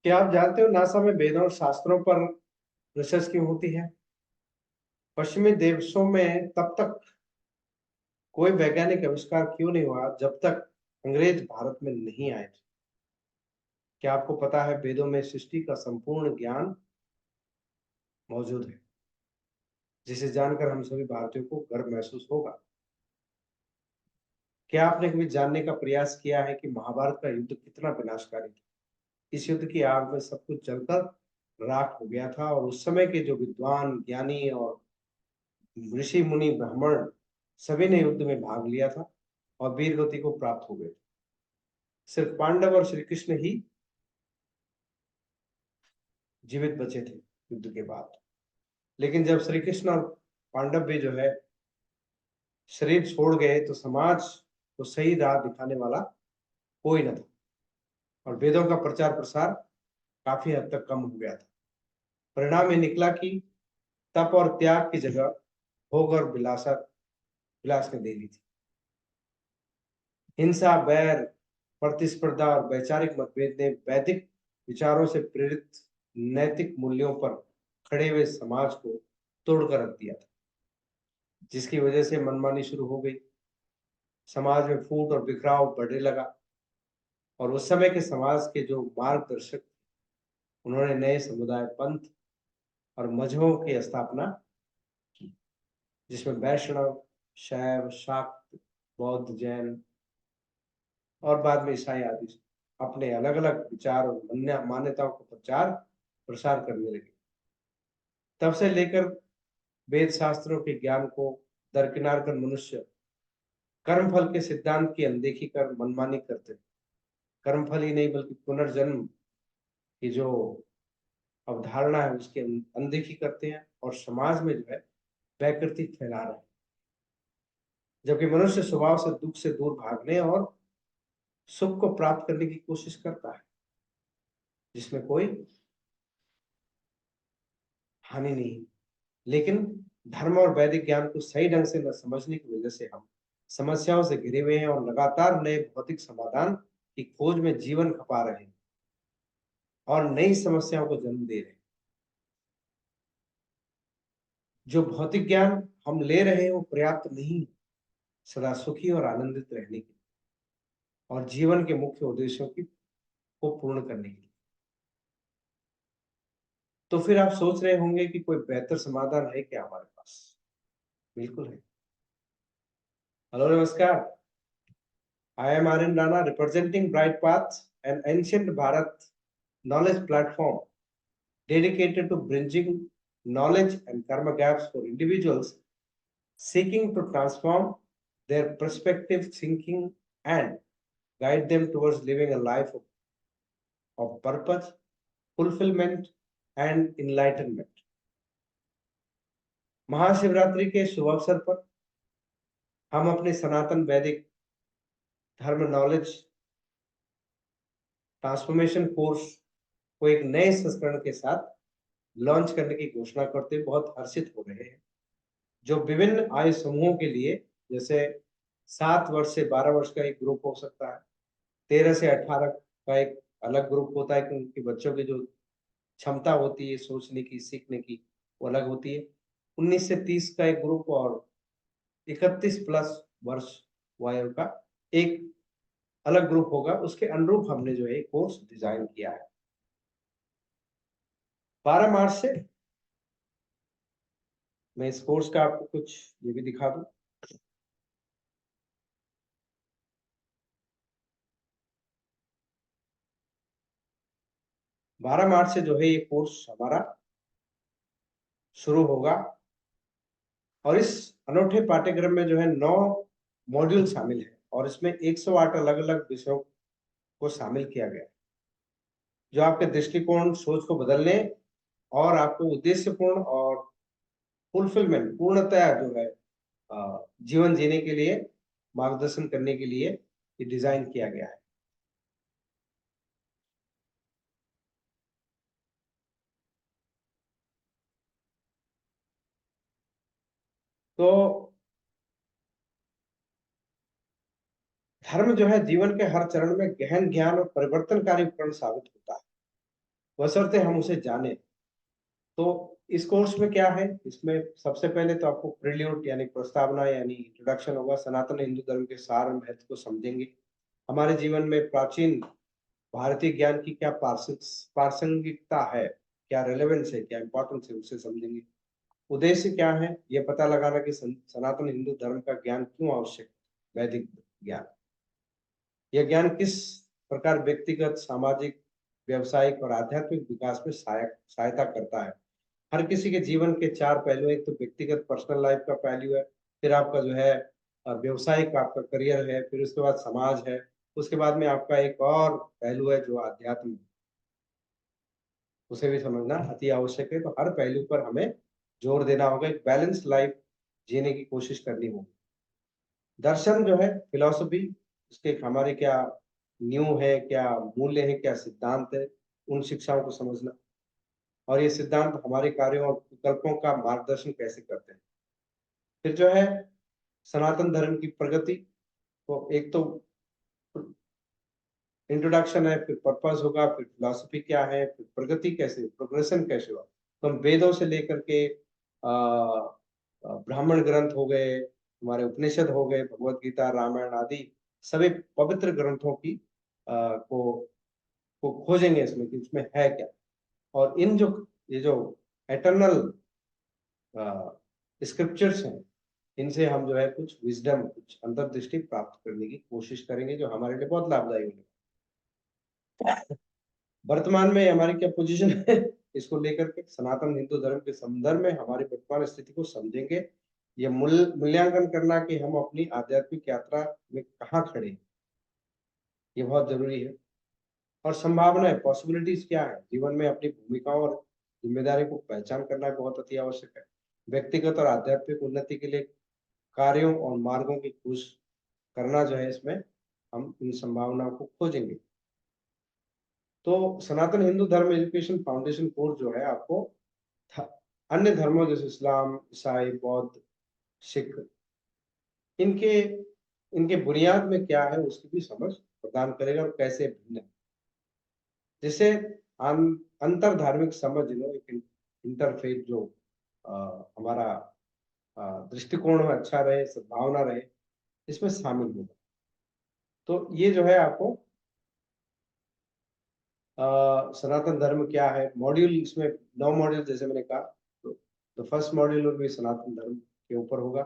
क्या आप जानते हो नासा में वेदों और शास्त्रों पर रिसर्च क्यों होती है? पश्चिमी देशों में तब तक कोई वैज्ञानिक आविष्कार क्यों नहीं हुआ जब तक अंग्रेज भारत में नहीं आए थे? क्या आपको पता है वेदों में सृष्टि का संपूर्ण ज्ञान मौजूद है, जिसे जानकर हम सभी भारतीयों को गर्व महसूस होगा। क्या आपने कभी जानने का प्रयास किया है कि महाभारत का युद्ध कितना विनाशकारी था? इस युद्ध की आग में सब कुछ जलकर राख हो गया था और उस समय के जो विद्वान, ज्ञानी और ऋषि मुनि ब्राह्मण सभी ने युद्ध में भाग लिया था और वीर गति को प्राप्त हो गए। सिर्फ पांडव और श्री कृष्ण ही जीवित बचे थे युद्ध के बाद। लेकिन जब श्री कृष्ण और पांडव भी जो है शरीर छोड़ गए तो समाज को सही राह दिखाने वाला कोई न था और वेदों का प्रचार प्रसार काफी हद तक कम हो गया था। परिणाम ये निकला कि तप और त्याग की जगह भोग और विलास ने दे ली थी। हिंसा, बैर, प्रतिस्पर्धा और वैचारिक मतभेद ने वैदिक विचारों से प्रेरित नैतिक मूल्यों पर खड़े हुए समाज को तोड़कर रख दिया था, जिसकी वजह से मनमानी शुरू हो गई। समाज में फूट और बिखराव बढ़ने लगा और उस समय के समाज के जो मार्गदर्शक, उन्होंने नए समुदाय, पंथ और मजहबों की स्थापना की, जिसमें वैष्णव, शैव, शाक्त, बौद्ध, जैन और बाद में ईसाई आदि अपने अलग अलग विचार और मान्यताओं को प्रचार प्रसार करने लगे। तब से लेकर वेद शास्त्रों के ज्ञान को दरकिनार कर मनुष्य कर्मफल के सिद्धांत की अनदेखी कर मनमानी करते। कर्मफल ही नहीं बल्कि पुनर्जन्म की जो अवधारणा है उसकी अनदेखी करते हैं और समाज में जो है वैकृति फैला रहे हैं, जबकि मनुष्य स्वभाव से दुख से दूर भागने और सुख को प्राप्त करने की कोशिश करता है, जिसमें कोई हानि नहीं। लेकिन धर्म और वैदिक ज्ञान को सही ढंग से न समझने की वजह से हम समस्याओं से घिरे हुए हैं और लगातार नए भौतिक समाधान की खोज में जीवन खपा रहे हैं और नई समस्याओं को जन्म दे रहे हैं। जो भौतिक ज्ञान हम ले रहे हैं वो पर्याप्त नहीं, सदा सुखी और आनंदित रहने के और जीवन के मुख्य उद्देश्यों की को पूर्ण करने के लिए। तो फिर आप सोच रहे होंगे कि कोई बेहतर समाधान है क्या हमारे पास? बिल्कुल है। हेलो, नमस्कार। I am Aryan Rana, representing Bright Paths, an ancient Bharat knowledge platform dedicated to bridging knowledge and karma gaps for individuals seeking to transform their perspective thinking and guide them towards living a life of purpose, fulfillment, and enlightenment. Mahashivratri के शुभ अवसर पर हम अपने सनातन वैदिक धर्म knowledge transformation course को एक नए संस्करण के साथ लॉन्च करने की घोषणा करते बहुत हर्षित हो रहे हैं, जो विभिन्न आयु समूहों के लिए, जैसे 7 वर्ष से 12 वर्ष का एक ग्रुप हो सकता है, 13 से 18 का एक अलग ग्रुप होता है, क्योंकि बच्चों की जो क्षमता होती है सोचने की, सीखने की, वो अलग होती है। 19 से 30 का एक ग्रुप और 31+ वर्ष वायु का एक अलग ग्रुप होगा। उसके अनुरूप हमने जो है कोर्स डिजाइन किया है। 12 मार्च से मैं इस कोर्स का आपको कुछ ये भी दिखा दूं। 12 मार्च से जो है ये कोर्स हमारा शुरू होगा और इस अनोखे पाठ्यक्रम में जो है 9 मॉड्यूल शामिल है और इसमें 108 अलग अलग विषयों को शामिल किया गया है, जो आपके दृष्टिकोण, सोच को बदलने और आपको उद्देश्यपूर्ण और फुलफिलमेंट, पूर्णतया जो है जीवन जीने के लिए मार्गदर्शन करने के लिए ये डिजाइन किया गया है। तो धर्म जो है जीवन के हर चरण में गहन ज्ञान और परिवर्तनकारी उपकरण साबित होता है। बशर्ते हम उसे जाने। तो इस कोर्स में क्या है, इसमें सबसे पहले तो आपको प्रिल्यूड यानी प्रस्तावना यानी इंट्रोडक्शन होगा, सनातन हिंदू धर्म के सार महत्व को समझेंगे, हमारे जीवन में प्राचीन भारतीय ज्ञान की क्या प्रासंगिकता है, क्या रेलेवेंस है, क्या इंपॉर्टेंस है, उसे समझेंगे। उद्देश्य क्या है, यह पता लगाना कि सनातन हिंदू धर्म का ज्ञान क्यों आवश्यक है। वैदिक ज्ञान, यह ज्ञान किस प्रकार व्यक्तिगत, सामाजिक, व्यवसायिक और आध्यात्मिक विकास में सहायता करता है। हर किसी के जीवन के चार पहलू, एक तो व्यक्तिगत पर्सनल लाइफ का पहलू है, फिर आपका जो है व्यवसायिक आपका करियर है, फिर उसके बाद समाज है, उसके बाद में आपका एक और पहलू है जो आध्यात्म है, उसे भी समझना अति आवश्यक है। तो हर पहलू पर हमें जोर देना होगा, एक बैलेंस लाइफ जीने की कोशिश करनी होगी। दर्शन जो है फिलॉसफी, उसके हमारे क्या न्यू है, क्या मूल्य है, क्या सिद्धांत है, उन शिक्षाओं को समझना, और ये सिद्धांत हमारे कार्यों और विकल्पों का मार्गदर्शन कैसे करते हैं। फिर जो है सनातन धर्म की प्रगति, तो एक तो इंट्रोडक्शन है, फिर पर्पस होगा, फिर फिलॉसफी क्या है, फिर प्रगति कैसे, प्रोग्रेशन कैसे हुआ। तो हम वेदों से लेकर के ब्राह्मण ग्रंथ हो गए, हमारे उपनिषद हो गए, भगवत गीता, रामायण आदि सभी पवित्र ग्रंथों की को खोजेंगे इसमें कि इसमें है क्या। और इन जो ये जो एटर्नल स्क्रिप्चर्स हैं, इनसे हम जो है कुछ विजडम, कुछ अंतर्दृष्टि प्राप्त करने की कोशिश करेंगे, जो हमारे लिए बहुत लाभदायी होगी। वर्तमान में हमारी क्या पोजीशन है, इसको लेकर के सनातन हिंदू धर्म के संदर्भ में हमारी वर्तमान स्थिति को समझेंगे। ये मूल्यांकन करना कि हम अपनी आध्यात्मिक यात्रा में कहाँ खड़े हैं, ये बहुत जरूरी है। और संभावनाएं, पॉसिबिलिटीज क्या है, जीवन में अपनी भूमिकाओं और जिम्मेदारी को पहचान करना बहुत अति आवश्यक है। व्यक्तिगत और आध्यात्मिक उन्नति के लिए कार्यों और मार्गों की खोज करना जो है, इसमें हम इन संभावनाओं को खोजेंगे। तो सनातन हिंदू धर्म एजुकेशन फाउंडेशन कोर्स जो है आपको अन्य धर्मों जैसे इस्लाम, ईसाई, बौद्ध, सिख, इनके इनके बुनियाद में क्या है उसकी भी समझ प्रदान करेगा, और कैसे भिन्न है, जिससे अंतर धार्मिक समझ एक इंटरफेथ जो हमारा दृष्टिकोण में अच्छा रहे, सद्भावना रहे, इसमें शामिल होगा। तो ये जो है आपको सनातन धर्म क्या है, मॉड्यूल इसमें 9 मॉड्यूल जैसे मैंने कहा। तो फर्स्ट मॉड्यूल भी सनातन धर्म के ऊपर होगा।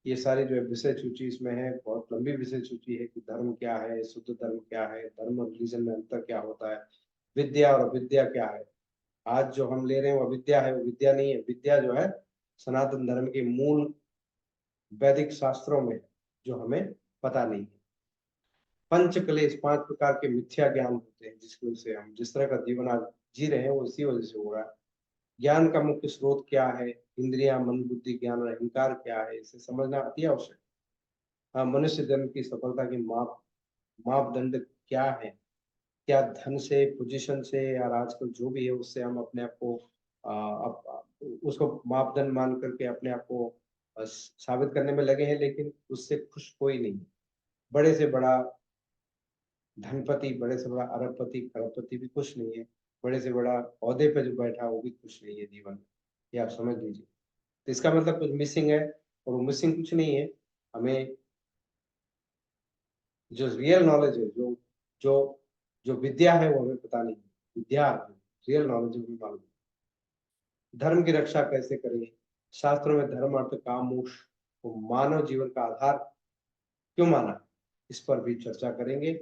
ये सारी जो है विषय सूची इसमें है, बहुत लंबी विषय सूची है कि धर्म क्या है, शुद्ध धर्म क्या है, धर्म और रिलीजन में अंतर क्या होता है, विद्या और अविद्या क्या है। आज जो हम ले रहे हैं वो अविद्या है, वो विद्या नहीं है। विद्या जो है सनातन धर्म के मूल वैदिक शास्त्रों में, जो हमें पता नहीं है। पंच क्लेश, 5 प्रकार के मिथ्या ज्ञान होते हैं, जिसकी वजह से हम जिस तरह का जीवन आज जी रहे हैं वो इसी वजह से हो रहा है। ज्ञान का मुख्य स्रोत क्या है, इंद्रिया, मन, बुद्धि, ज्ञान और अहंकार क्या है, इसे समझना अति आवश्यक है। हाँ, मनुष्य जन्म की सफलता की मापदंड क्या है, क्या धन से, पोजीशन से, या आजकल जो भी है उससे हम अपने आप को उसको मापदंड मान करके अपने आप को साबित करने में लगे हैं, लेकिन उससे खुश कोई नहीं। बड़े से बड़ा धनपति, बड़े से बड़ा अरबपति, खरबपति भी खुश नहीं है। बड़े से बड़ा औहदे पे जो बैठा वो भी खुश नहीं है जीवन में, ये आप समझ लीजिए। तो इसका मतलब कुछ मिसिंग है, और वो मिसिंग कुछ नहीं है। हमें जो रियल नॉलेज है, जो जो जो विद्या है वो हमें पता नहीं है। विद्या, रियल नॉलेज हमें मालूम है। धर्म की रक्षा कैसे करें, शास्त्रों में धर्म, अर्थ, काम, मोक्ष को मानव जीवन का आधार क्यों माना, इस पर भी चर्चा करेंगे।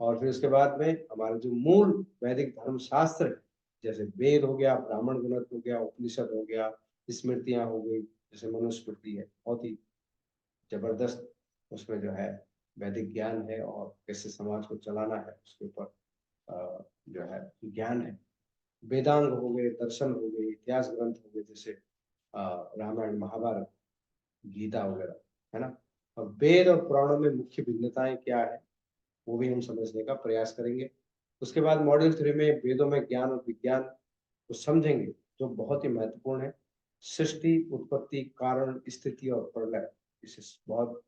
और फिर उसके बाद में हमारे जो मूल वैदिक धर्म शास्त्र है, जैसे वेद हो गया, ब्राह्मण ग्रंथ हो गया, उपनिषद हो गया, स्मृतियां हो गई, जैसे मनुस्मृति है, बहुत ही जबरदस्त उसमें जो है वैदिक ज्ञान है, और कैसे समाज को चलाना है उसके ऊपर जो है ज्ञान है। वेदांग हो गए, दर्शन हो गए, इतिहास ग्रंथ हो गए, जैसे रामायण, महाभारत, गीता वगैरह, है ना। और वेद और पुराणों में मुख्य भिन्नताएं क्या है, वो भी हम समझने का प्रयास करेंगे। उसके बाद मॉड्यूल 3 में वेदों में ज्ञान और विज्ञान को समझेंगे, जो बहुत ही महत्वपूर्ण है। सृष्टि, उत्पत्ति, कारण, स्थिति और प्रलय, इसे बहुत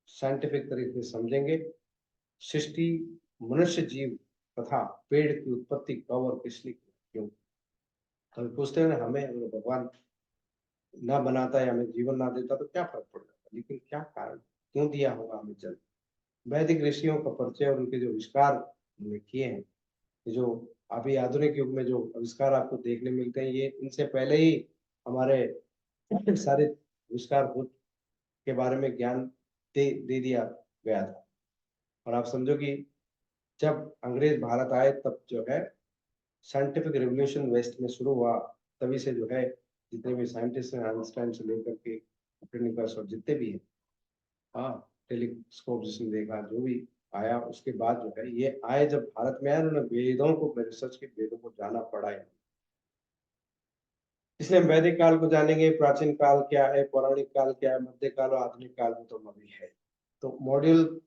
साइंटिफिक तरीके से समझेंगे। सृष्टि, मनुष्य जीव तथा पेड़ की उत्पत्ति कब और किस लिए क्यों। कभी पूछते हैं ना, हमें अगर भगवान ना बनाता या हमें जीवन ना देता तो क्या फर्क पड़ जाता, लेकिन क्या कारण, क्यों दिया होगा हमें जन्म। वैदिक ऋषियों का परिचय और उनके जो आविष्कार उन्होंने किए हैं, ये जो अभी आधुनिक युग में जो आविष्कार आपको देखने मिलते हैं, ये इनसे पहले ही हमारे सारे आविष्कार हो के बारे में ज्ञान दे दिया गया था। और आप समझो कि जब अंग्रेज भारत आए तब जो है साइंटिफिक रेवोल्यूशन वेस्ट में शुरू हुआ, तभी से जो है जितने भी साइंटिस्ट हैं, आइंस्टाइन से लेकर के कोpernicus और जितने भी हैं, हाँ, टेलीस्कोप जिसने देखा, जो भी आया उसके बाद जो है ये आए, जब भारत में आए उन्होंने वेदों को रिसर्च के, वेदों को जाना पड़ा है। इसलिए हम वैदिक काल को जानेंगे, प्राचीन काल क्या है, पौराणिक काल क्या है, मध्य काल और आधुनिक काल में तो हम अभी है। तो मॉड्यूल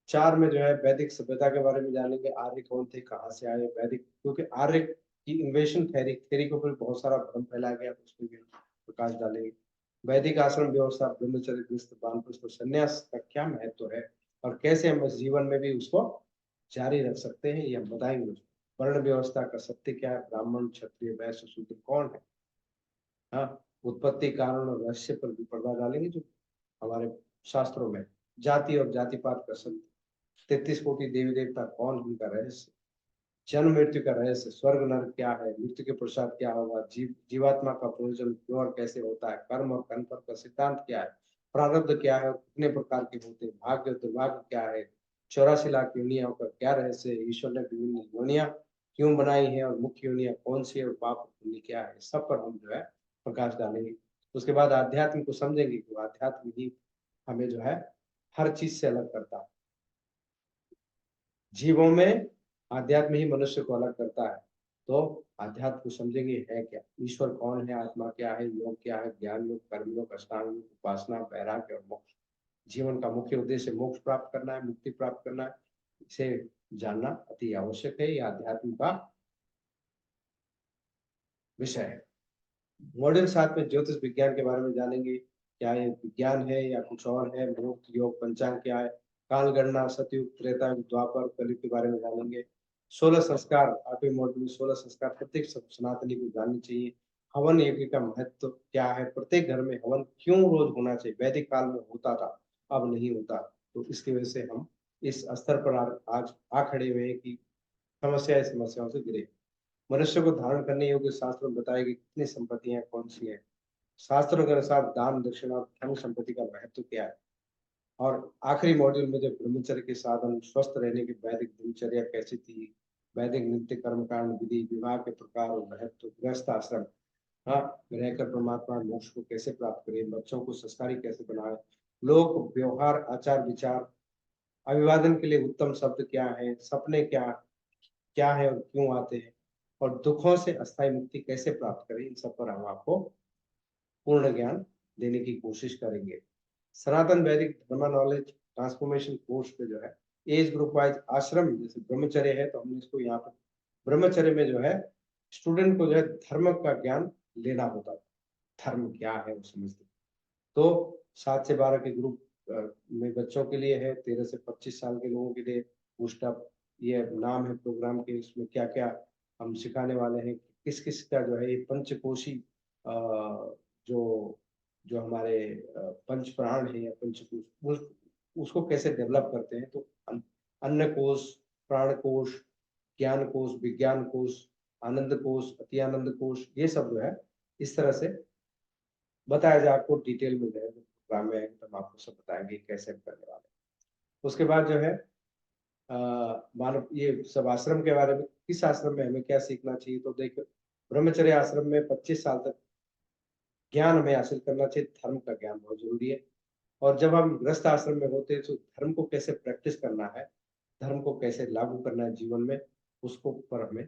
4 में जो है वैदिक सभ्यता के बारे में जानेंगे, आर्य कौन थे, कहाँ से आए वैदिक, क्योंकि आर्य की इन्वेशन थ्योरी थ्योरी के ऊपर बहुत सारा भ्रम फैला गया, उसमें भी प्रकाश डालेंगे। वैदिक आश्रम व्यवस्था, ब्रह्मचर्य, गृहस्थ, वानप्रस्थ और संन्यास का क्या महत्व है और कैसे हम इस जीवन में भी उसको जारी रख सकते हैं, ये हम बताएंगे। वर्ण व्यवस्था का सत्य क्या है, ब्राह्मण, क्षत्रिय, वैश्य, शूद्र कौन है, हाँ, उत्पत्ति, कारण और रहस्य पर भी पर्दा डालेंगे जो हमारे शास्त्रों में। जाति और जाति पात का सत्य, 33 कोटि देवी देवता कौन, उनका रहस्य, जन्म मृत्यु का रहस्य, स्वर्ग नरक क्या है, मृत्यु के पश्चात क्या होगा, जीवात्मा का पुनर्जन्म क्यों और कैसे होता है, कर्म और कर्मफल का सिद्धांत क्या है, प्रारब्ध क्या है और कितने प्रकार के होते हैं, भाग्य और दुर्भाग्य क्या है, 84 लाख योनियों का क्या रहस्य है, ईश्वर ने विभिन्न योनियां क्यों बनाई है और मुख्य योनियां कौन सी है और पाप पुण्य क्या है, सब पर हम जो है प्रकाश डालेंगे। उसके बाद आध्यात्म को समझेंगे कि आध्यात्म ही हमें जो है हर चीज से अलग करता है। जीवों में आध्यात्म ही मनुष्य को अलग करता है। तो आध्यात्म को समझेंगे है क्या, ईश्वर कौन है, आत्मा क्या है, योग क्या है, ज्ञान योग, कर्म योग, अष्टांग योग, उपासना, वैराग्य और मोक्ष। जीवन का मुख्य उद्देश्य मोक्ष प्राप्त करना है, मुक्ति प्राप्त करना है, इसे जानना अति आवश्यक है। यह आध्यात्म का विषय है। मॉडर्न 7 में ज्योतिष विज्ञान के बारे में जानेंगे, क्या ये विज्ञान है या कुछ और है, मुहूर्त योग, पंचांग क्या है, काल गणना, सतयुग, त्रेता युग, द्वापर, कलयुग के बारे में जानेंगे। 16 संस्कार, 8वें मॉड्यूल में 16 संस्कार प्रत्येक सनातनी को जाननी चाहिए। हवन यज्ञ का महत्व क्या है, प्रत्येक घर में हवन क्यों रोज होना चाहिए, वैदिक काल में होता था अब नहीं होता, तो इसकी वजह से हम इस स्तर पर आज आ खड़े हुए हैं कि समस्याओं से गिरे। मनुष्य को धारण करने योग्य शास्त्र में बताया कि कितनी संपत्तियां कौन सी है, शास्त्रों के अनुसार दान, दक्षिणा और धन संपत्ति का महत्व क्या है। और आखिरी मॉड्यूल में जो ब्रह्मचर्य के साधन, स्वस्थ रहने की वैदिक दिनचर्या कैसी थी, वैदिक नित्य कर्मकांड विधि, विवाह के प्रकार और महत्व, गृहस्थ आश्रम, हाँ, रहकर परमात्मा मोक्ष को कैसे प्राप्त करें, बच्चों को संस्कारी कैसे बनाए, लोक व्यवहार, आचार विचार, अभिवादन के लिए उत्तम शब्द क्या है, सपने क्या क्या है और क्यों आते हैं, और दुखों से अस्थायी मुक्ति कैसे प्राप्त करें, इन सब पर हम आपको पूर्ण ज्ञान देने की कोशिश करेंगे। सनातन वैदिक धर्म नॉलेज ट्रांसफॉर्मेशन कोर्स पे जो है एज ग्रुप वाइज आश्रम, जैसे ब्रह्मचर्य है तो हमने इसको यहाँ पर ब्रह्मचर्य में जो है स्टूडेंट को जो है धर्म का ज्ञान लेना होता है, धर्म क्या है वो समझते। तो 7 से 12 के ग्रुप में बच्चों के लिए है, 13 से 25 साल के लोगों के लिए बूस्ट अप, ये नाम है प्रोग्राम के, इसमें क्या क्या हम सिखाने वाले हैं, किस किस का जो है ये पंचकोशी जो जो हमारे पंच प्राण है या पंचकोश उसको कैसे डेवलप करते हैं। तो अन्न कोश, प्राण कोश, ज्ञान कोश, विज्ञान कोश, आनंद कोश, अति आनंद कोश, ये सब जो है इस तरह से बताया जाए, आपको डिटेल में जाए प्रोग्राम में तो हम आपको सब बताएंगे कैसे हम करने वाले हैं। उसके बाद जो है मानव ये सब आश्रम के बारे में, किस आश्रम में हमें क्या सीखना चाहिए, तो देखो ब्रह्मचर्य आश्रम में 25 साल तक ज्ञान हमें हासिल करना चाहिए, धर्म का ज्ञान बहुत जरूरी है। और जब हम गृहस्थ आश्रम में होते हैं तो धर्म को कैसे प्रैक्टिस करना है, धर्म को कैसे लागू करना है जीवन में, उसको पर हमें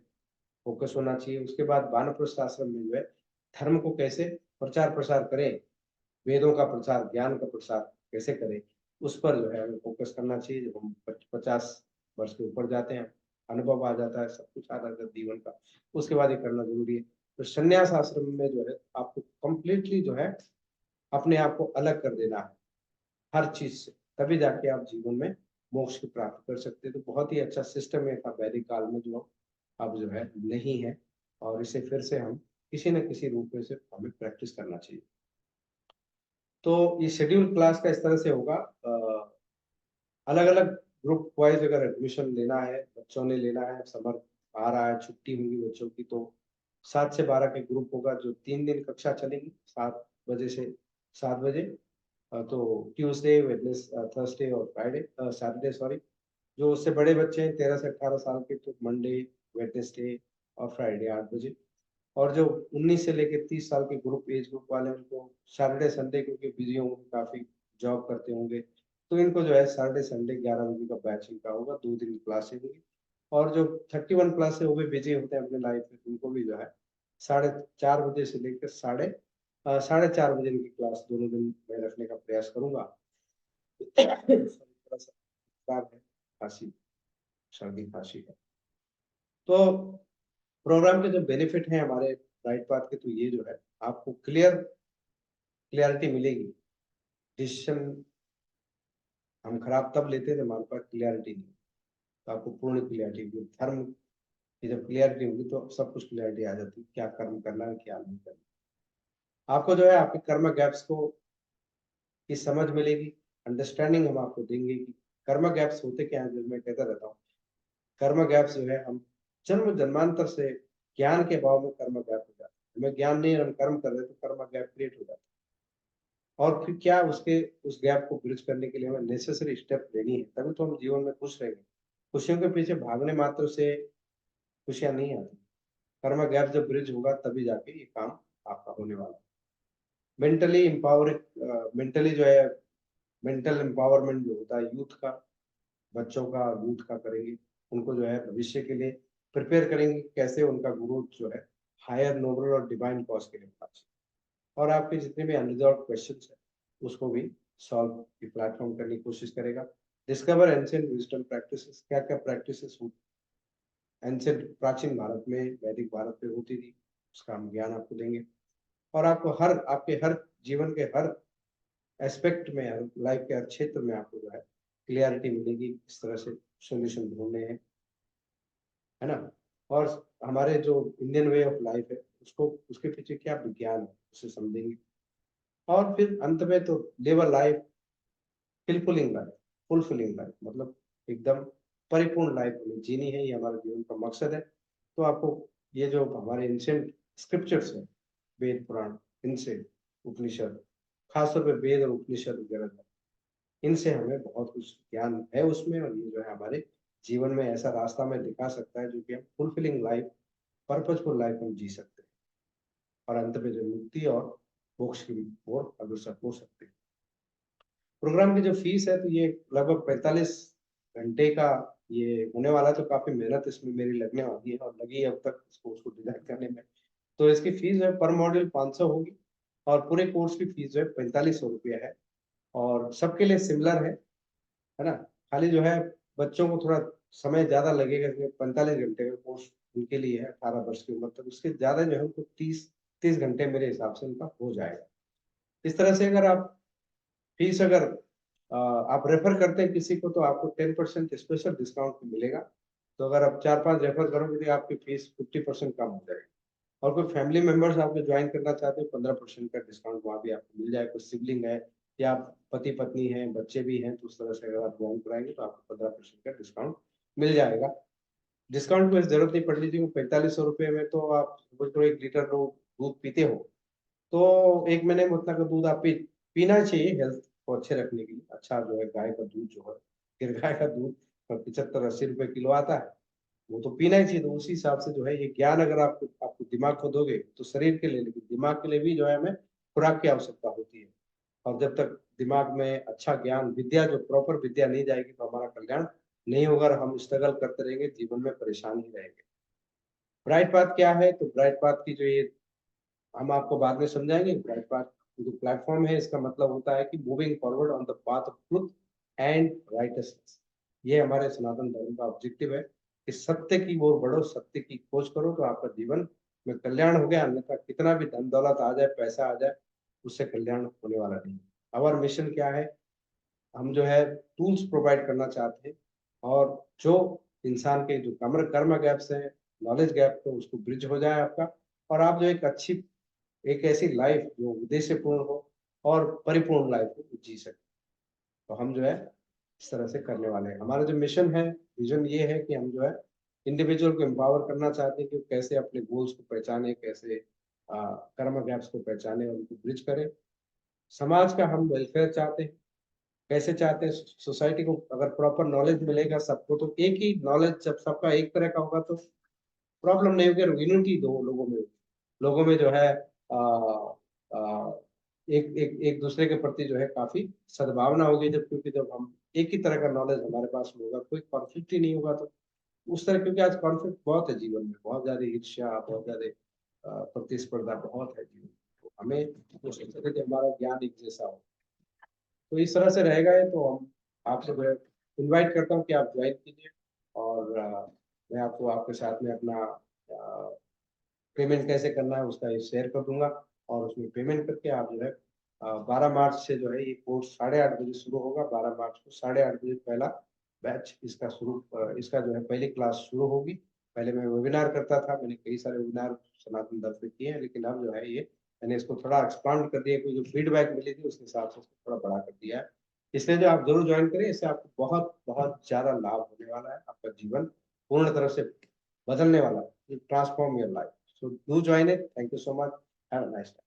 फोकस होना चाहिए। उसके बाद वानप्रस्थ आश्रम में जो है धर्म को कैसे प्रचार प्रसार करें, वेदों का प्रचार, ज्ञान का प्रसार कैसे करें, उस पर जो है हमें फोकस करना चाहिए। जब हम 50 वर्ष के ऊपर जाते हैं, अनुभव आ जाता है, सब कुछ आ जाता है जीवन का, उसके बाद ये करना जरूरी है। तो संन्यास आश्रम में जो है आपको कंप्लीटली जो है अपने आप को अलग कर देना है हर चीज से, तभी जाके आप जीवन में मोक्ष की प्राप्ति कर सकते हैं। तो बहुत ही अच्छा सिस्टम है था वैदिक काल में, जो अब जो है नहीं है, और इसे फिर से हम किसी न किसी रूप में से हमें प्रैक्टिस करना चाहिए। तो ये शेड्यूल क्लास का इस तरह से होगा, अलग अलग ग्रुप वाइज अगर एडमिशन लेना है, बच्चों ने लेना है, समर आ रहा है, छुट्टी होगी बच्चों की, तो 7 से 12 के ग्रुप होगा, जो 3 दिन कक्षा चलेगी, 7 बजे से 7 बजे। तो ट्यूसडे, वेडनेस, थर्सडे और फ्राइडे, सैटरडे सॉरी। जो उससे बड़े बच्चे हैं 13 से 18 साल के, तो मंडे, वेडनेसडे और फ्राइडे 8 बजे। और जो 19 से लेकर 30 साल के ग्रुप, एज ग्रुप वाले, उनको सैटरडे संडे, क्योंकि बिजी होंगे, काफी जॉब करते होंगे, तो इनको जो है सैटरडे संडे 11 बजे का बैच इनका होगा, 2 दिन क्लासें होंगी। और जो 31 प्लस है, वो भी बिजी होते हैं अपने लाइफ में, उनको भी जो है 4:30 बजे से लेकर 4:30 बजे इनकी क्लास दोनों दिन में रखने का प्रयास करूंगा। थोड़ा सा खराब है, खांसी, सर्दी खांसी है। तो प्रोग्राम के जो बेनिफिट हैं हमारे राइट पाथ के, तो ये जो है आपको क्लियरिटी मिलेगी। डिसीजन हम खराब तब लेते थे, हमारे पास क्लियरिटी नहीं, तो आपको पूर्ण क्लियरिटी होगी। धर्म की जब क्लियरिटी होगी तो सब कुछ क्लियरिटी आ जाती है, क्या कर्म करना है, क्या नहीं करना। आपको जो है आपके कर्म गैप्स को की समझ मिलेगी, अंडरस्टैंडिंग हम आपको देंगे कि कर्म गैप्स होते क्या है। जो मैं कहता रहता हूँ, कर्म गैप्स जो है, हम जन्म जन्मांतर से ज्ञान के अभाव में कर्म गैप हो जाता है। हमें ज्ञान नहीं है, हम कर्म कर रहे हैं, तो कर्म गैप क्रिएट हो जाता है। और फिर क्या, उसके उस गैप को ब्रिज करने के लिए हमें नेसेसरी स्टेप लेनी है, तभी तो हम जीवन में खुश रहेंगे। खुशियों के पीछे भागने मात्र से खुशियां नहीं आती। कर्म गैप जब ब्रिज होगा, तभी जाके ये काम आपका होने वाला है। मेंटली एम्पावरिंग, मेंटली जो है, मेंटल एम्पावरमेंट जो होता है यूथ का, बच्चों का, यूथ का करेंगे, उनको जो है भविष्य के लिए प्रिपेयर करेंगे, कैसे उनका ग्रोथ जो है हायर नोबल और डिवाइन कॉज के लिए होना चाहिए। और आपके जितने भी अनरिजॉल्व क्वेश्चंस है, उसको भी सॉल्व की प्लेटफॉर्म करने की कोशिश करेगा। डिस्कवर एंशिएंट विजडम प्रैक्टिसेस, क्या क्या प्रैक्टिसेस एंशिएंट प्राचीन भारत में, वैदिक भारत में होती थी, उसका हम ज्ञान आपको देंगे। और आपको आपके हर जीवन के हर एस्पेक्ट में, हर लाइफ के हर क्षेत्र में आपको जो है क्लियरिटी मिलेगी, इस तरह से सोल्यूशन ढूंढने हैं, है ना। और हमारे जो इंडियन वे ऑफ लाइफ है, उसको, उसके पीछे क्या विज्ञान है, उसे समझेंगे। और फिर अंत में तो live a life fulfilling life, मतलब एकदम परिपूर्ण लाइफ हमें जीनी है, ये हमारे जीवन का मकसद है। तो आपको ये जो हमारे एंशिएंट स्क्रिप्चर्स है, वेद पुराण, इनसे, उपनिषद, खासतौर पे वेद और उपनिषद वगैरह, इनसे हमें बहुत कुछ ज्ञान है उसमें, और ये जो है हमारे जीवन में ऐसा रास्ता में दिखा सकता है, जो कि हम फुलफिलिंग लाइफ, पर्पजफुल लाइफ हम जी सकते हैं, और अंत में जो मुक्ति और मोक्ष की ओर अग्रसर हो सकते हैं। प्रोग्राम की जो फीस है, तो ये लगभग 45 घंटे का ये होने वाला है, तो काफी मेहनत इसमें मेरी लगने वाली है, और लगी है अब तक इसको, उसको डिजाइन करने में। तो इसकी फीस जो है पर मॉड्यूल 500 होगी, और पूरे कोर्स की फीस जो है 4500 रुपया है, और सबके लिए सिमिलर है ना। खाली जो है बच्चों को थोड़ा समय ज्यादा लगेगा, इसमें 45 घंटे का कोर्स उनके लिए है, 18 वर्ष की उम्र तक। उसके ज्यादा जो है उनको 30 घंटे मेरे हिसाब से उनका हो जाएगा। इस तरह से अगर आप फीस, अगर आप रेफर करते हैं किसी को, तो आपको 10% स्पेशल डिस्काउंट मिलेगा। तो अगर आप 4-5 रेफर करोगे, तो आपकी फीस 50% कम हो जाएगी। और कोई फैमिली मेंबर्स आपको ज्वाइन करना चाहते हो, 15% का डिस्काउंट वहाँ भी आपको मिल जाएगा। कोई सिबलिंग है, या आप पति पत्नी हैं, बच्चे भी हैं, तो उस तरह से अगर आप ज्वाइन कराएंगे, तो आपको 15% का डिस्काउंट मिल जाएगा। डिस्काउंट की जरूरत नहीं पड़ रही थी, 4500 रुपये में तो आप 1 लीटर दूध पीते हो, तो 1 महीने में उतना का दूध आप पीना चाहिए, हेल्थ को अच्छे रखने के लिए। अच्छा जो है गाय का दूध जो है, फिर गाय का दूध 75-80 रुपए किलो आता है, वो तो पीना ही चाहिए। तो उसी हिसाब से जो है ये ज्ञान अगर आपको आपको दिमाग को दोगे, तो शरीर के लिए, लेकिन दिमाग के लिए भी जो है हमें खुराक की आवश्यकता होती है। और जब तक दिमाग में अच्छा ज्ञान, विद्या, जो प्रॉपर विद्या नहीं जाएगी, तो हमारा कल्याण नहीं होगा, और हम स्ट्रगल करते रहेंगे, जीवन में परेशान ही रहेंगे। ब्राइट पाथ क्या है, तो ब्राइट पाथ की जो ये हम आपको बाद में समझाएंगे। ब्राइट पाथ जो प्लेटफॉर्म है, इसका मतलब होता है कि moving forward on the path of truth and rightness. ये हमारे सनातन धर्म का ऑब्जेक्टिव है कि सत्य की ओर बढ़ो, सत्य की खोज करो, तो आपका जीवन में कल्याण हो गया। अन्यथा कितना भी धन दौलत आ जाए, पैसा आ जाए, उससे कल्याण होने वाला नहीं। हमारा मिशन क्या है? हम जो है टूल्स प्रोवाइड करना चाहते हैं, और जो इंसान के जो कर्म गैप्स हैं, नॉलेज गैप, तो उसको ब्रिज हो जाए आपका, और आप जो एक ऐसी लाइफ जो उद्देश्यपूर्ण हो और परिपूर्ण लाइफ को जी सके। तो हम जो है इस तरह से करने वाले हैं। हमारा जो मिशन है, विजन ये है कि हम जो है इंडिविजुअल को एम्पावर करना चाहते हैं कि वो कैसे अपने गोल्स को पहचाने, कैसे कर्म गैप्स को पहचाने और उनको ब्रिज करें। समाज का हम वेलफेयर चाहते हैं। कैसे चाहते हैं? सोसाइटी को अगर प्रॉपर नॉलेज मिलेगा सबको, तो एक ही नॉलेज जब सबका एक तरह का होगा तो प्रॉब्लम नहीं होगी, यूनिटी दो लोगों में होगी। लोगों में जो है आ, आ, एक दूसरे के प्रति जो है काफी सद्भावना होगी, जब क्योंकि जब हम एक ही तरह का नॉलेज हमारे पास में होगा, कोई कॉन्फ्लिक्ट ही नहीं होगा। तो उस तरह, क्योंकि आज कॉन्फ्लिक्ट बहुत है जीवन में, बहुत ज्यादा ईर्ष्या, बहुत ज्यादा प्रतिस्पर्धा बहुत है जीवन में। तो हमें कोशिश करें कि हमारा ज्ञान एक जैसा हो। तो इस तरह से रहेगा ये। तो हम आपसे जो है इन्वाइट करता हूँ कि आप ज्वाइन कीजिए, और मैं आपको आपके साथ में अपना पेमेंट कैसे करना है उसका शेयर कर दूंगा, और उसमें पेमेंट करके आप जो है 12 मार्च से जो है ये कोर्स 8:30 बजे शुरू होगा। 12 मार्च को 8:30 बजे पहला बैच इसका जो है पहली क्लास शुरू होगी। पहले मैं वेबिनार करता था, मैंने कई सारे वेबिनार सनातन धर्म पे किए हैं, लेकिन अब जो है ये मैंने इसको थोड़ा एक्सपांड कर दिया, क्योंकि जो फीडबैक मिली थी उसके हिसाब से इसको थोड़ा बड़ा कर दिया है। इसलिए जो आप जरूर ज्वाइन करें, इससे आपको बहुत बहुत ज्यादा लाभ होने वाला है। आपका जीवन पूर्ण तरह से बदलने वाला है, transform your life. So do join it. Thank you so much. Have a nice day.